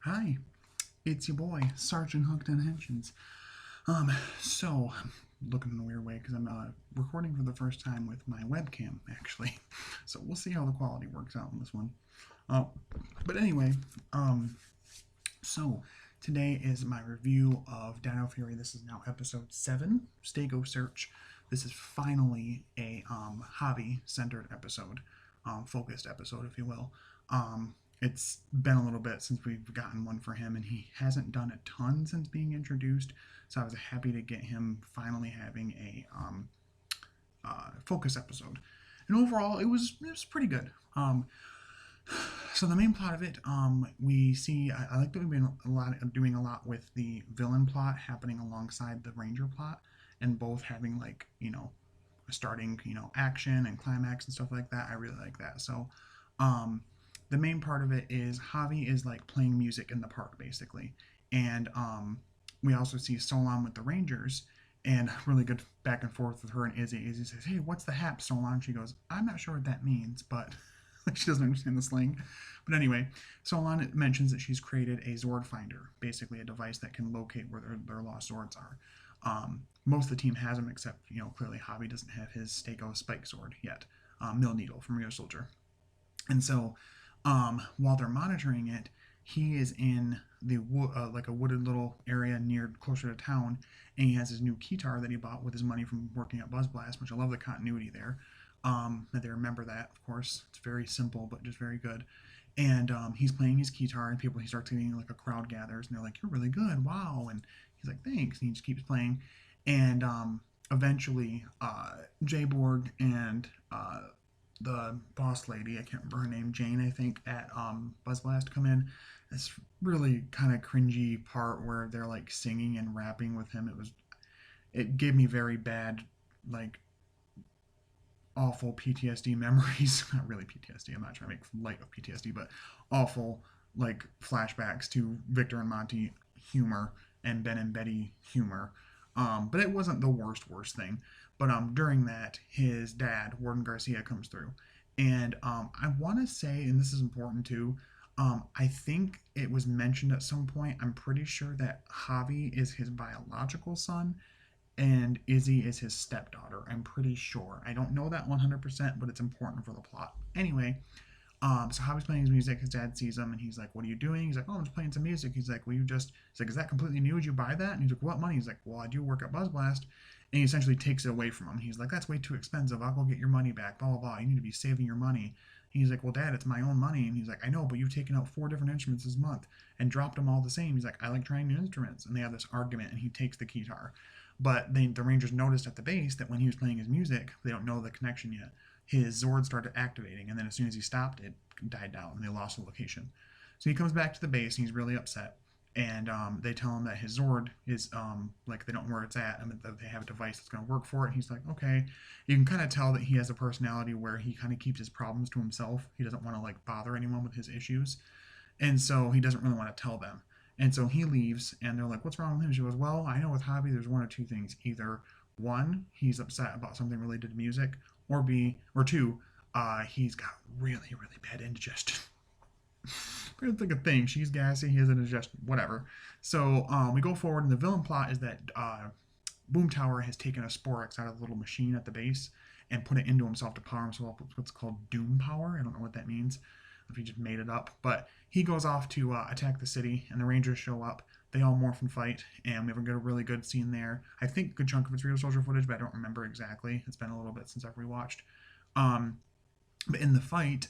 Hi, it's your boy, Sergeant Hooked on Henshins. So, looking in a weird way because I'm recording for the first time with my webcam, actually. So, we'll see how the quality works out in this one. Uh, but anyway, um, so today is my review of Dino Fury. This is now episode 7, Stego Search. This is finally a hobby centered episode, focused episode, if you will. It's been a little bit since we've gotten one for him, and he hasn't done a ton since being introduced. So I was happy to get him finally having a focus episode. And overall, it was pretty good. So the main plot of it, we see. I like that we've been doing a lot with the villain plot happening alongside the ranger plot, and both having like a starting action and climax and stuff like that. I really like that. So, um, the main part of it is Javi is like playing music in the park basically, and we also see Solon with the Rangers. And really good back and forth with her and Izzy. Izzy says, "Hey, what's the hap, Solon?" She goes, "I'm not sure what that means, but she doesn't understand the slang." But anyway, Solon mentions that she's created a Zord finder, basically a device that can locate where their lost Zords are. Most of the team has them, except clearly Javi doesn't have his Stego Spike Sword yet, Mill Needle from Real Soldier. And so, while they're monitoring it, he is in the like a wooded little area near closer to town, and he has his new keytar that he bought with his money from working at Buzz Blast, which I love the continuity there. That they remember that, of course. It's very simple, but just very good. And he's playing his guitar, and he start getting like a crowd gathers, and they're like, "You're really good, wow!" And he's like, "Thanks." And he just keeps playing, and eventually, Jay Borg and the boss lady, I can't remember her name, Jane, I think, at Buzz Blast come in. This really kind of cringy part where they're like singing and rapping with him. It gave me very bad, like awful PTSD memories. Not really PTSD. I'm not trying to make light of PTSD, but awful like flashbacks to Victor and Monty humor and Ben and Betty humor. But it wasn't the worst thing. But during that, his dad, Warden Garcia, comes through, and I want to say, and this is important too. I think it was mentioned at some point. I'm pretty sure that Javi is his biological son, and Izzy is his stepdaughter. I'm pretty sure. I don't know that 100%, but it's important for the plot. Anyway, so Javi's playing his music. His dad sees him, and he's like, "What are you doing?" He's like, "Oh, I'm just playing some music." He's like, "Well, you just..." He's like, "Is that completely new? Did you buy that?" And he's like, "What money?" He's like, "Well, I do work at Buzz Blast." And he essentially takes it away from him. He's like, "That's way too expensive. I'll go get your money back. Blah blah blah. You need to be saving your money." And he's like, "Well, Dad, it's my own money." And he's like, "I know, but you've taken out 4 different instruments this month and dropped them all the same." He's like, "I like trying new instruments." And they have this argument, and he takes the guitar. But the Rangers noticed at the base that when he was playing his music, they don't know the connection yet. His Zord started activating, and then as soon as he stopped, it died down, and they lost the location. So he comes back to the base, and he's really upset. And they tell him that his Zord is like they don't know where it's at, and that they have a device that's going to work for it. And he's like, okay. You can kind of tell that he has a personality where he kind of keeps his problems to himself. He doesn't want to like bother anyone with his issues, and so he doesn't really want to tell them. And so he leaves, and they're like, "What's wrong with him?" She goes, "Well, I know with Javi, there's one or two things. Either one, he's upset about something related to music, or two, he's got really bad indigestion." It's like a thing. She's gassy. He has an indigestion. Whatever. So we go forward, and the villain plot is that Boom Tower has taken a Sporix out of the little machine at the base and put it into himself to power himself with what's called Doom Power. I don't know what that means, if he just made it up. But he goes off to attack the city, and the Rangers show up. They all morph and fight, and we have a really good scene there. I think a good chunk of it's real soldier footage, but I don't remember exactly. It's been a little bit since I've rewatched. Um, but in the fight,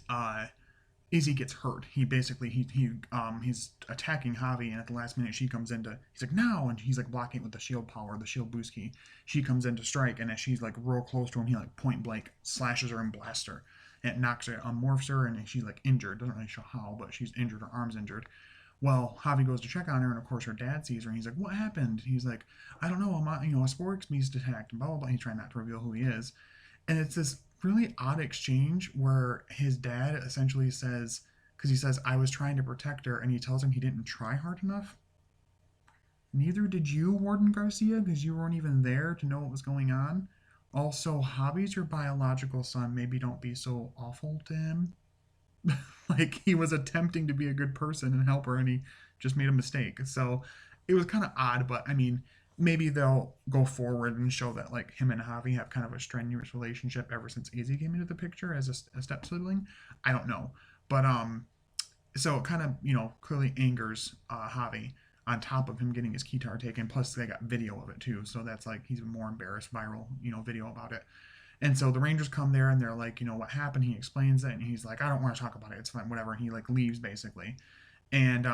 Izzy gets hurt. He basically he's attacking Javi, and at the last minute she comes in to he's like now, and he's like blocking it with the shield power, the shield boost key. She comes in to strike, and as she's like real close to him, he like point blank slashes her and blasts her. And it knocks her, morphs her, and she's like injured. Doesn't really show how, but she's injured. Her arm's injured. Well, Javi goes to check on her, and of course her dad sees her, and he's like, "What happened?" He's like, "I don't know. I'm not, a Sporix beast attacked." And blah blah blah. He's trying not to reveal who he is, and it's this really odd exchange where his dad essentially says, because he says, "I was trying to protect her," and he tells him he didn't try hard enough. Neither did you, Warden Garcia, because you weren't even there to know what was going on. Also, Javi's your biological son. Maybe don't be so awful to him. Like, he was attempting to be a good person and help her, and he just made a mistake. So it was kind of odd, but I mean, maybe they'll go forward and show that like him and Javi have kind of a strenuous relationship ever since Izzy came into the picture as a step sibling. I don't know, but so it kind of clearly angers Javi on top of him getting his keytar taken. Plus they got video of it too, so that's like he's even more embarrassed. Viral video about it. And so the Rangers come there and they're like, what happened? He explains it and he's like, I don't want to talk about it. It's fine, whatever. And he like leaves basically. And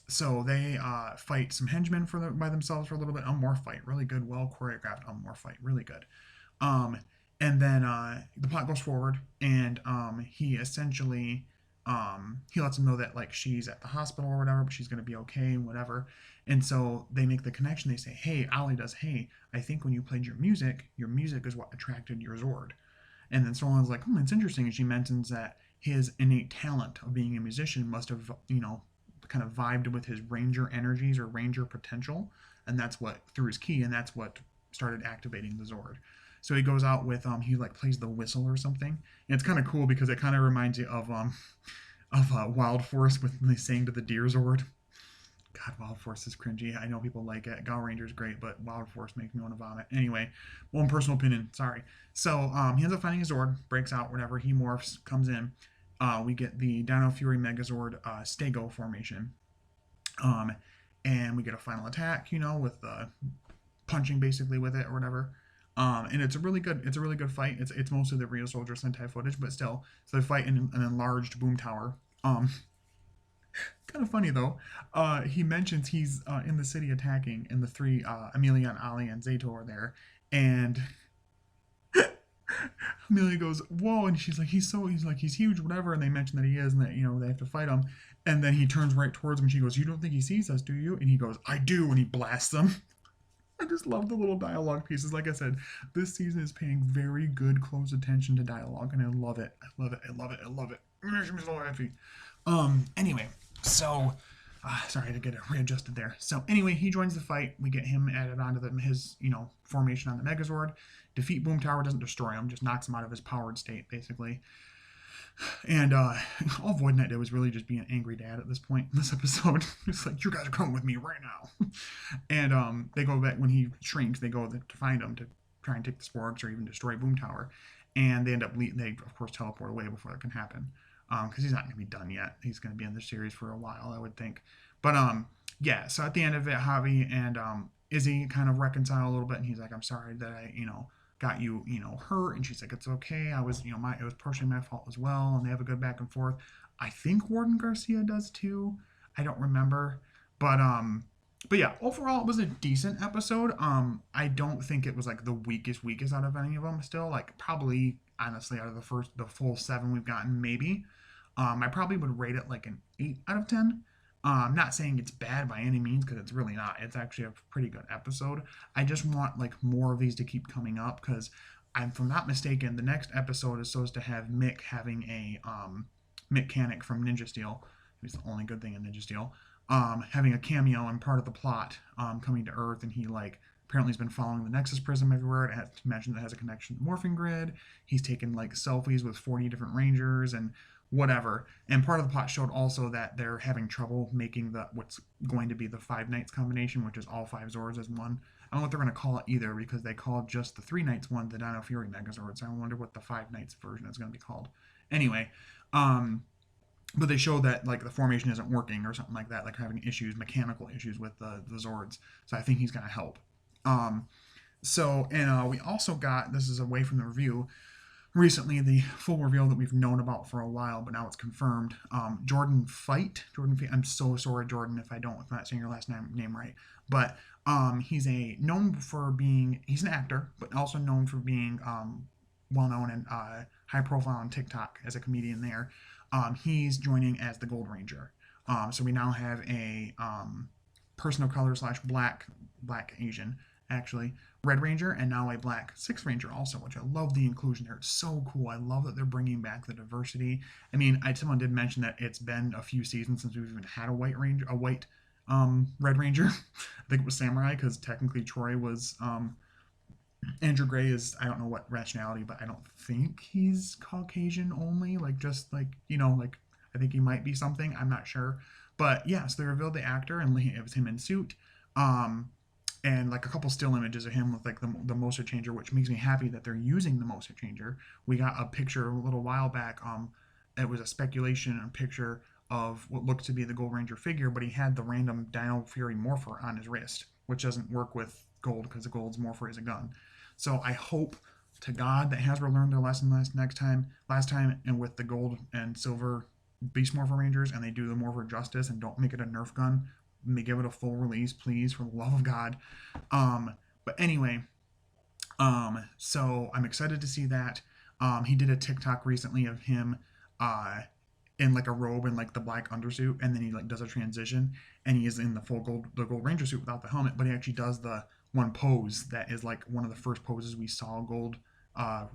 so they fight some henchmen by themselves for a little bit. More fight, really good, well choreographed. More fight, really good. Um, and then the plot goes forward, and he essentially he lets them know that like she's at the hospital or whatever, but she's gonna be okay and whatever. And so they make the connection. They say, "Hey," Ollie does. "Hey, I think when you played your music is what attracted your Zord." And then someone's like, it's interesting. And she mentions that his innate talent of being a musician must have, kind of vibed with his ranger energies or ranger potential. And that's what threw his key, and that's what started activating the Zord. So he goes out with, he like plays the whistle or something. And it's kind of cool because it kind of reminds you of Wild Force with they saying to the Deer Zord. God, Wild Force is cringy. I know people like it. Gal Ranger's great, but Wild Force makes me want to vomit. Anyway, one personal opinion. Sorry. So he ends up finding his Zord, breaks out, whatever. He morphs, comes in. We get the Dino Fury Megazord Stego formation. And we get a final attack, with punching basically with it or whatever. And it's a really good fight. It's mostly the Real Soldier Sentai footage, but still, so they fight in an enlarged boom tower. Kind of funny though. He mentions he's in the city attacking, and the three Amelia, Ali, and Zato are there, and Amelia goes, "Whoa!" And she's like, "He's huge, whatever." And they mention that he is, and that they have to fight him. And then he turns right towards him. And she goes, "You don't think he sees us, do you?" And he goes, "I do." And he blasts them. I just love the little dialogue pieces. Like I said, this season is paying very good close attention to dialogue, and I love it. I love it. I love it. I love it. It makes me so happy. Anyway, so sorry to get it readjusted there. So anyway, he joins the fight. We get him added onto his formation on the Megazord. Defeat Boom Tower, doesn't destroy him, just knocks him out of his powered state basically. And all Void Knight did was really just be an angry dad at this point in this episode. It's like, you guys are coming with me right now. And they go back when he shrinks. They go to find him to try and take the Sporks or even destroy Boom Tower. And they end up they of course teleport away before that can happen. Because he's not going to be done yet. He's going to be in the series for a while, I would think. But yeah. So at the end of it, Javi and Izzy kind of reconcile a little bit, and he's like, "I'm sorry that I got you hurt," and she's like, "It's okay. I was it was partially my fault as well." And they have a good back and forth. I think Warden Garcia does too. I don't remember, but yeah, overall it was a decent episode. I don't think it was like the weakest out of any of them. Still, like probably honestly out of the full 7 we've gotten, maybe. I probably would rate it like an 8 out of 10. I'm not saying it's bad by any means, because it's really not. It's actually a pretty good episode. I just want like more of these to keep coming up, because if I'm not mistaken, the next episode is supposed to have Mick having a mechanic from Ninja Steel, who's the only good thing in Ninja Steel, having a cameo and part of the plot, coming to Earth, and he like apparently has been following the Nexus Prism everywhere. It has to mention that it has a connection to the Morphing Grid. He's taken like selfies with 40 different Rangers and whatever. And part of the plot showed also that they're having trouble making what's going to be the 5 Knights combination, which is all 5 Zords as one. I don't know what they're going to call it either, because they called just the 3 Knights one the Dino Fury Megazord. So I wonder what the 5 Knights version is going to be called. Anyway, but they show that like the formation isn't working or something like that, like having mechanical issues with the Zords. So I think he's going to help. We also got, this is away from the review, recently the full reveal that we've known about for a while, but now it's confirmed. Jordan Fate. I'm so sorry, Jordan, if I'm not saying your last name right. But he's known for being, he's an actor, but also known for being well known and high profile on TikTok as a comedian there. He's joining as the Gold Ranger. So we now have a person of color / black Asian, actually, Red Ranger, and now a Black 6 Ranger also, which I love the inclusion there. It's so cool. I love that they're bringing back the diversity. I mean, someone did mention that it's been a few seasons since we've even had a white Red Ranger. I think it was Samurai, because technically Troy was Andrew Gray is, I don't know what rationality, but I don't think he's Caucasian only. Like, just like, like, I think he might be something. I'm not sure. But yeah, so they revealed the actor, and it was him in suit. Um, and like a couple still images of him with like the motion changer, which makes me happy that they're using the motion changer. We got a picture a little while back. It was a speculation and a picture of what looked to be the Gold Ranger figure, but he had the random Dino Fury morpher on his wrist, which doesn't work with gold because the gold's morpher is a gun. So I hope to God that Hasbro learned their lesson last time, and with the gold and silver Beast Morpher Rangers, and they do the Morpher justice and don't make it a Nerf gun. They give it a full release, please, for the love of God. Um, but anyway, so I'm excited to see that. He did a TikTok recently of him in like a robe and like the black undersuit, and then he like does a transition, and he is in the gold ranger suit without the helmet, but he actually does the one pose that is like one of the first poses we saw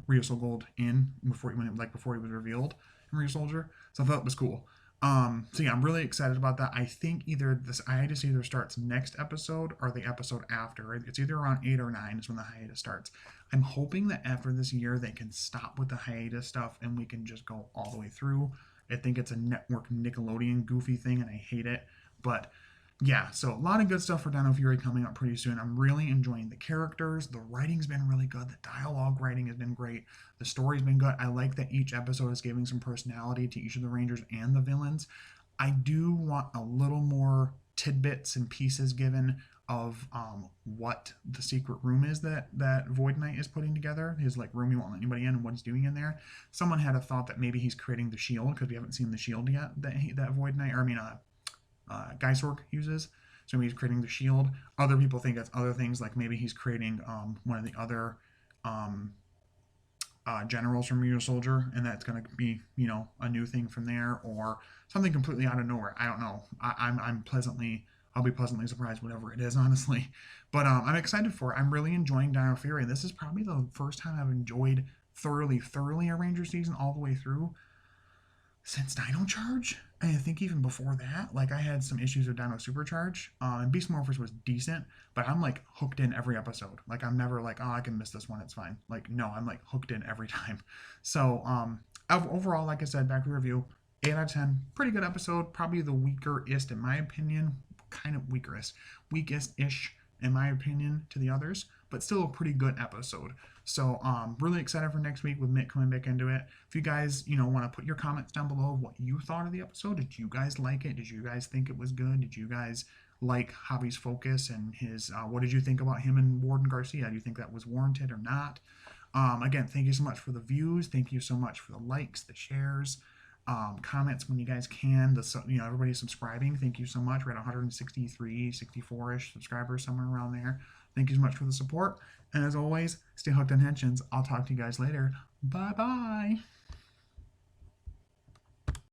Rio Soul Gold in before he was revealed in Rio Soldier. So I thought it was cool. So yeah, I'm really excited about that. I think either this hiatus either starts next episode or the episode after. It's either around 8 or 9 is when the hiatus starts. I'm hoping that after this year they can stop with the hiatus stuff and we can just go all the way through. I think it's a network Nickelodeon goofy thing and I hate it. But yeah, so a lot of good stuff for Dino Fury coming up pretty soon. I'm really enjoying the characters. The writing's been really good. The dialogue writing has been great. The story's been good. I like that each episode is giving some personality to each of the Rangers and the villains. I do want a little more tidbits and pieces given of what the secret room is that Void Knight is putting together. His like room he won't let anybody in, and what he's doing in there. Someone had a thought that maybe he's creating the shield because we haven't seen the shield yet that Void Knight, or I mean Geysorg uses. So maybe he's creating the shield. Other people think it's other things, like maybe he's creating one of the other um, generals from Rio Soldier, and that's going to be a new thing from there, or something completely out of nowhere. I don't know. I'll be pleasantly surprised whatever it is, honestly. But I'm excited for it. I'm really enjoying Dino Fury. This is probably the first time I've enjoyed thoroughly a Ranger season all the way through since Dino Charge. I think even before that, like I had some issues with Dino Supercharge. And Beast Morphers was decent, but I'm like hooked in every episode. Like I'm never like, oh, I can miss this one, it's fine. Like no, I'm like hooked in every time. So overall, like I said, back to review, 8 out of 10, pretty good episode. Probably the weakest in my opinion, kind of weakest-ish in my opinion to the others, but still a pretty good episode. So really excited for next week with Mick coming back into it. If you guys, want to put your comments down below of what you thought of the episode. Did you guys like it? Did you guys think it was good? Did you guys like Javi's focus and his, what did you think about him and Warden Garcia? Do you think that was warranted or not? Again, thank you so much for the views. Thank you so much for the likes, the shares, comments when you guys can. Everybody subscribing. Thank you so much. We're at 163, 64-ish subscribers, somewhere around there. Thank you so much for the support. And as always, stay hooked on Henshins. I'll talk to you guys later. Bye-bye.